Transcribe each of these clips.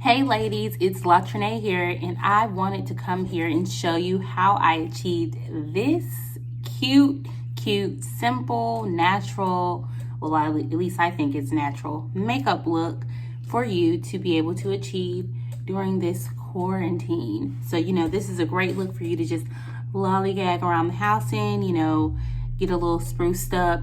Hey ladies, it's LaTrenae here, and I wanted to come here and show you how I achieved this cute, simple, natural, well, at least I think it's natural, makeup look for you to be able to achieve during this quarantine. So, this is a great look for you to just lollygag around the house in, get a little spruced up,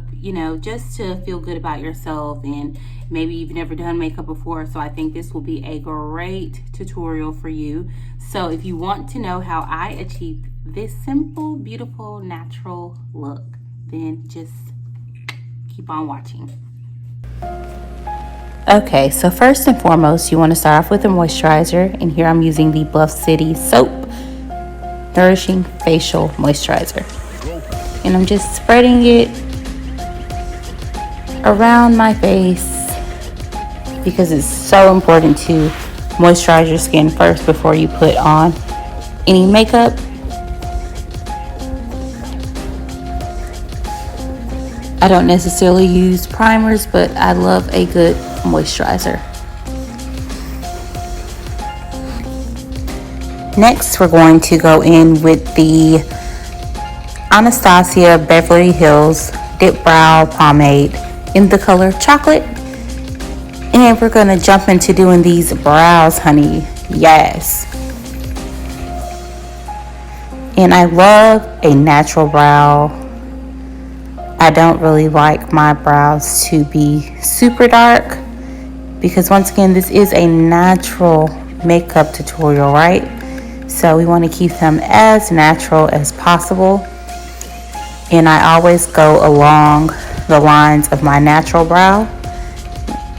just to feel good about yourself. And maybe you've never done makeup before, so I think this will be a great tutorial for you. So if you want to know how I achieved this simple, beautiful, natural look, then just keep on watching. Okay, so first and foremost, you want to start off with a moisturizer, and here I'm using the Bluff City Soap Nourishing Facial Moisturizer. And I'm just spreading it around my face because it's so important to moisturize your skin first before you put on any makeup. I don't necessarily use primers, but I love a good moisturizer. Next, we're going to go in with the Anastasia Beverly Hills Dip Brow Pomade in the color Chocolate. And we're going to jump into doing these brows, honey. Yes. And I love a natural brow. I don't really like my brows to be super dark because, once again, this is a natural makeup tutorial, right? So we want to keep them as natural as possible. And I always go along the lines of my natural brow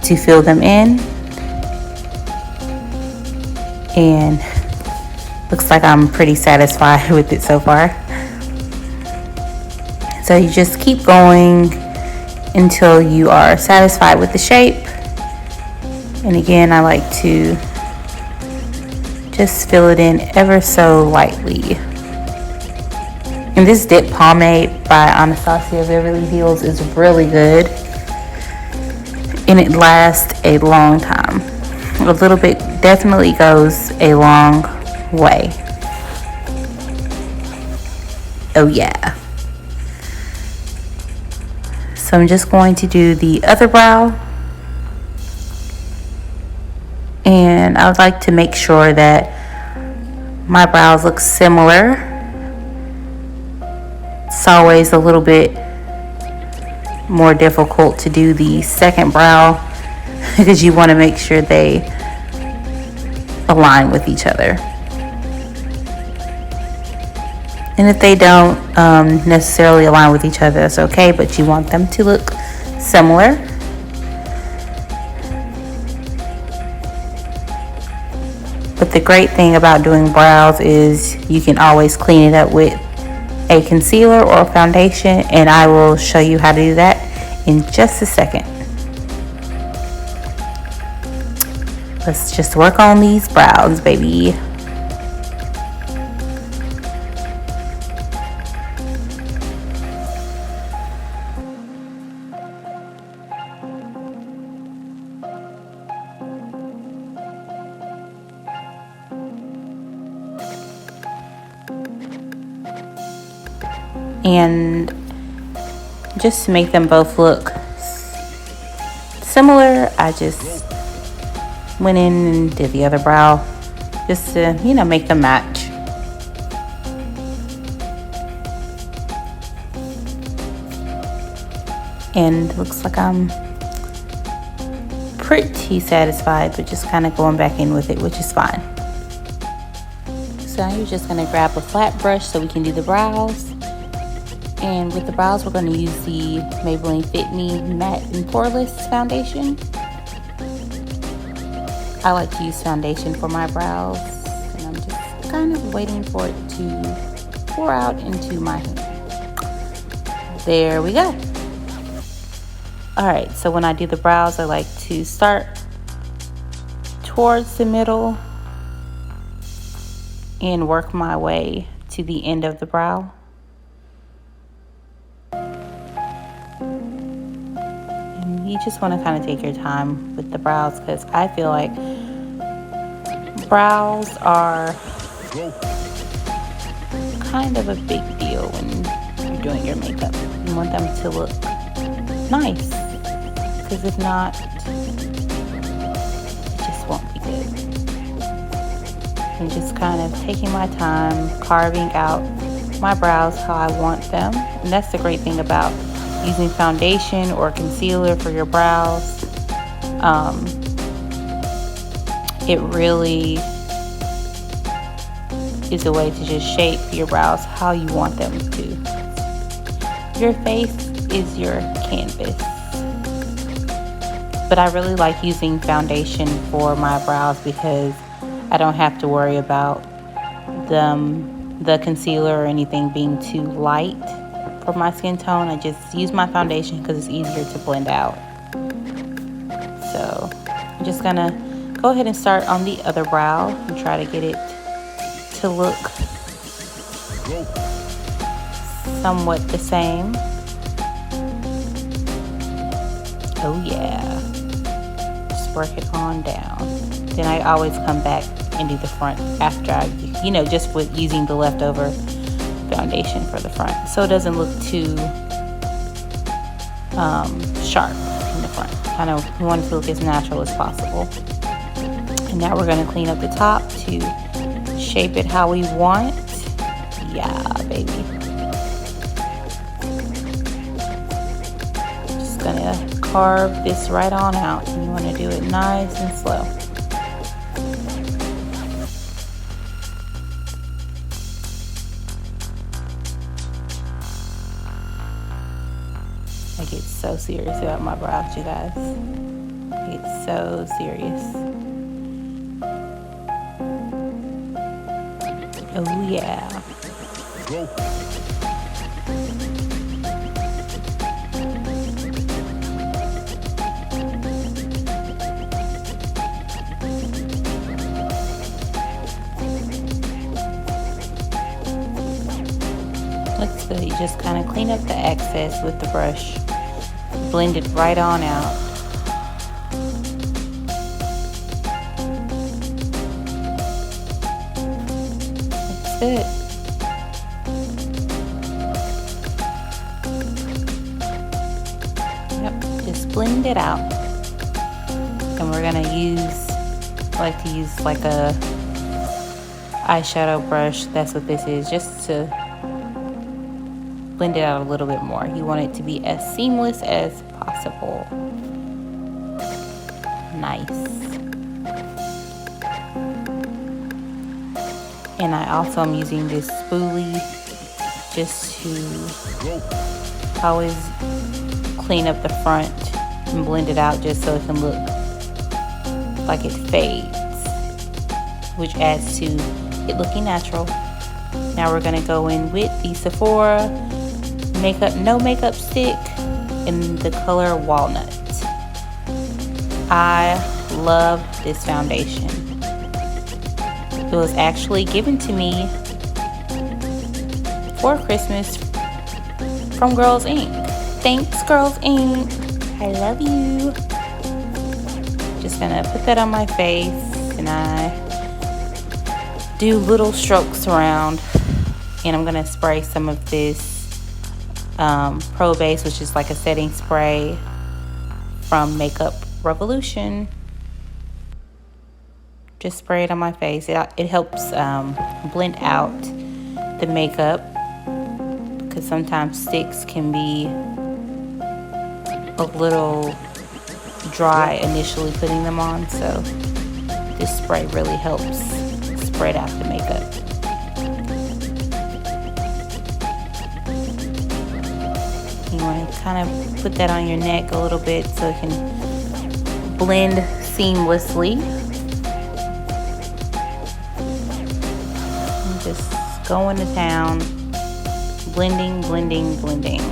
to fill them in. And looks like I'm pretty satisfied with it so far. So you just keep going until you are satisfied with the shape. And again, I like to just fill it in ever so lightly. And this dip pomade by Anastasia Beverly Hills is really good. And it lasts a long time. A little bit definitely goes a long way. Oh yeah. So I'm just going to do the other brow. And I would like to make sure that my brows look similar. It's always a little bit more difficult to do the second brow because you want to make sure they align with each other. And if they don't necessarily align with each other, that's okay, but you want them to look similar. But the great thing about doing brows is you can always clean it up with a concealer or a foundation, and I will show you how to do that in just a second. Let's just work on these brows, baby. And just to make them both look similar, I just went in and did the other brow just to, make them match. And looks like I'm pretty satisfied, but just kind of going back in with it, which is fine. So now you're just going to grab a flat brush so we can do the brows. And with the brows, we're going to use the Maybelline Fit Me Matte and Poreless Foundation. I like to use foundation for my brows. And I'm just kind of waiting for it to pour out into my hand. There we go. Alright, so when I do the brows, I like to start towards the middle and work my way to the end of the brow. You just want to kind of take your time with the brows because I feel like brows are kind of a big deal when you're doing your makeup. You want them to look nice, because if not, it just won't be good. I'm just kind of taking my time carving out my brows how I want them. And that's the great thing about using foundation or concealer for your brows. It really is a way to just shape your brows how you want them to. Your face is your canvas. But I really like using foundation for my brows because I don't have to worry about the concealer or anything being too light for my skin tone. I just use my foundation because it's easier to blend out. So I'm just gonna go ahead and start on the other brow and try to get it to look somewhat the same. Oh yeah. Just work it on down. Then I always come back and do the front after I, just with using the leftover foundation for the front, so it doesn't look too sharp in the front. I know we want it to look as natural as possible. And now we're going to clean up the top to shape it how we want. Yeah, baby. Just going to carve this right on out. And you want to do it nice and slow. I get so serious about my brows, you guys. I get so serious. Oh yeah. Looks good. You just kind of clean up the excess with the brush. Blend it right on out. That's it. Yep, just blend it out. And we're gonna I like to use like a eyeshadow brush. That's what this is, just to blend it out a little bit more. You want it to be as seamless as possible. Nice. And I also am using this spoolie just to always clean up the front and blend it out just so it can look like it fades, which adds to it looking natural. Now we're gonna go in with the Sephora No Makeup Stick in the color Walnut. I love this foundation. It was actually given to me for Christmas from Girls Inc. Thanks, Girls Inc. I love you. Just gonna put that on my face, and I do little strokes around, and I'm gonna spray some of this Pro Base, which is like a setting spray from Makeup Revolution. Just spray it on my face. It helps blend out the makeup, because sometimes sticks can be a little dry initially putting them on, so this spray really helps spread out the makeup. You want to kind of put that on your neck a little bit so it can blend seamlessly. And just going to town, blending, blending, blending.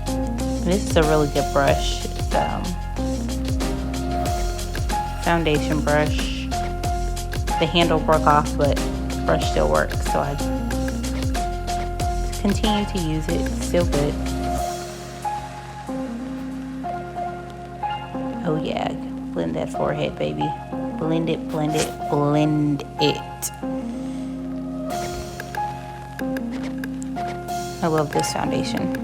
And this is a really good brush. It's foundation brush. The handle broke off, but the brush still works, so I continue to use it. It's still good. Oh yeah, blend that forehead, baby. Blend it, blend it, blend it. I love this foundation.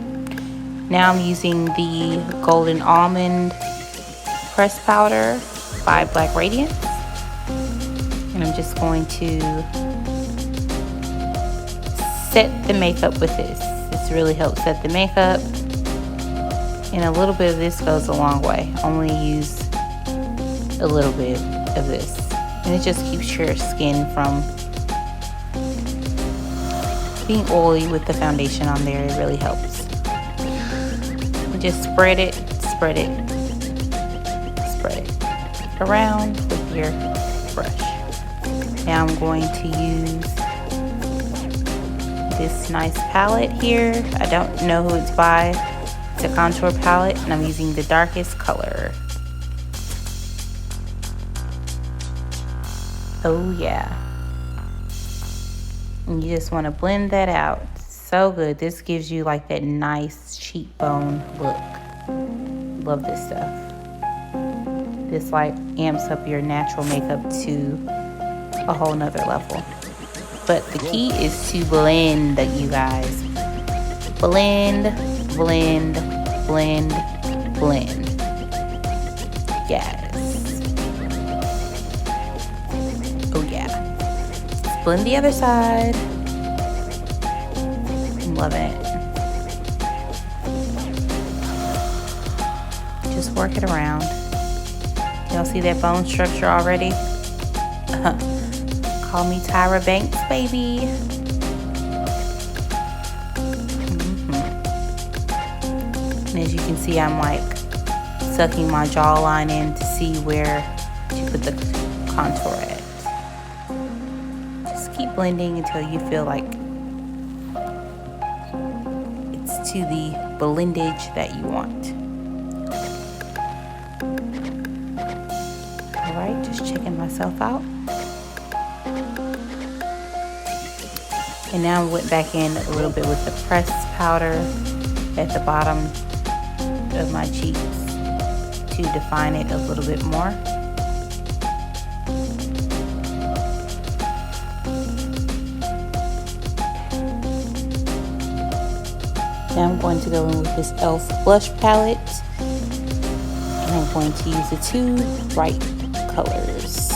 Now I'm using the Golden Almond Press Powder by Black Radiance. And I'm just going to set the makeup with this. This really helps set the makeup. And a little bit of this goes a long way. Only use a little bit of this. And it just keeps your skin from being oily with the foundation on there. It really helps. And just spread it around with your brush. Now I'm going to use this nice palette here. I don't know who it's by. It's a contour palette, and I'm using the darkest color. Oh yeah. And you just want to blend that out. So good. This gives you like that nice cheekbone look. Love this stuff. This like amps up your natural makeup to a whole nother level. But the key is to blend, you guys. Blend, blend, blend, blend. Yes. Oh yeah. Let's blend the other side. I'm loving it. Just work it around. Y'all see that bone structure already? Call me Tyra Banks, baby. And as you can see, I'm like sucking my jawline in to see where to put the contour at. Just keep blending until you feel like it's to the blendage that you want. Alright, just checking myself out. And now I went back in a little bit with the pressed powder at the bottom of my cheeks to define it a little bit more. Now I'm going to go in with this e.l.f. blush palette, and I'm going to use the two bright colors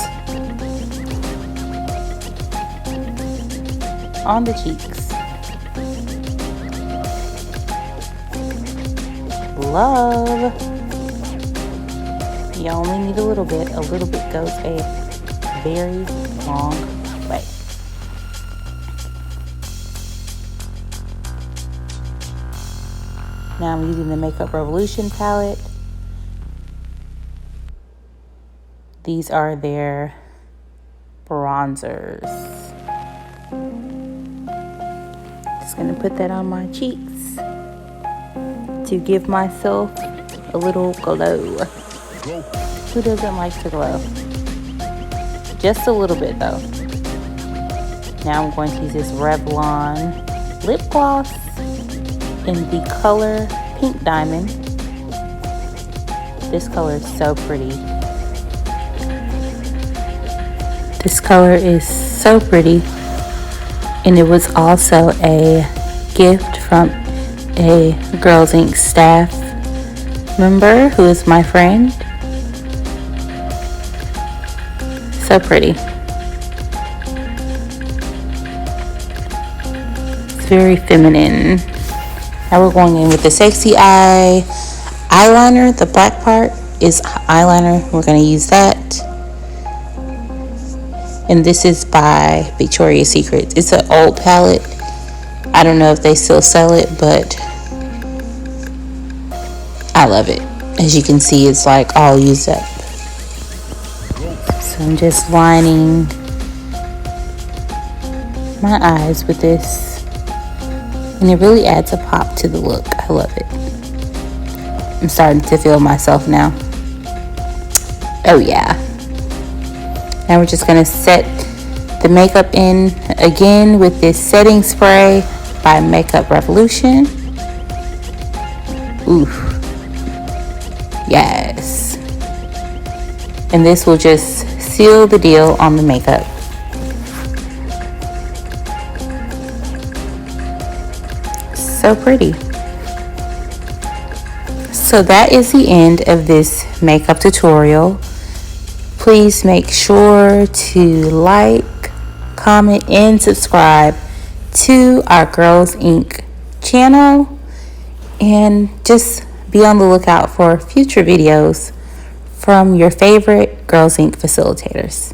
on the cheeks. Love. You only need a little bit. A little bit goes a very long way. Now I'm using the Makeup Revolution palette. These are their bronzers. Just gonna put that on my cheeks to give myself a little glow. Who doesn't like to glow? Just a little bit though. Now I'm going to use this Revlon lip gloss in the color Pink Diamond. This color is so pretty. This color is so pretty. And it was also a gift from a Girls Inc. staff member who is my friend. So pretty. It's very feminine. Now we're going in with the Sexy Eye eyeliner. The black part is eyeliner. We're going to use that. And this is by Victoria's Secret. It's an old palette. I don't know if they still sell it, but I love it. As you can see, it's like all used up. So I'm just lining my eyes with this. And it really adds a pop to the look. I love it. I'm starting to feel myself now. Oh yeah. Now we're just going to set the makeup in again with this setting spray by Makeup Revolution. Oof. Yes. And this will just seal the deal on the makeup. So pretty. So that is the end of this makeup tutorial. Please make sure to like, comment, and subscribe to our Girls Inc. channel, and just be on the lookout for future videos from your favorite Girls Inc. facilitators.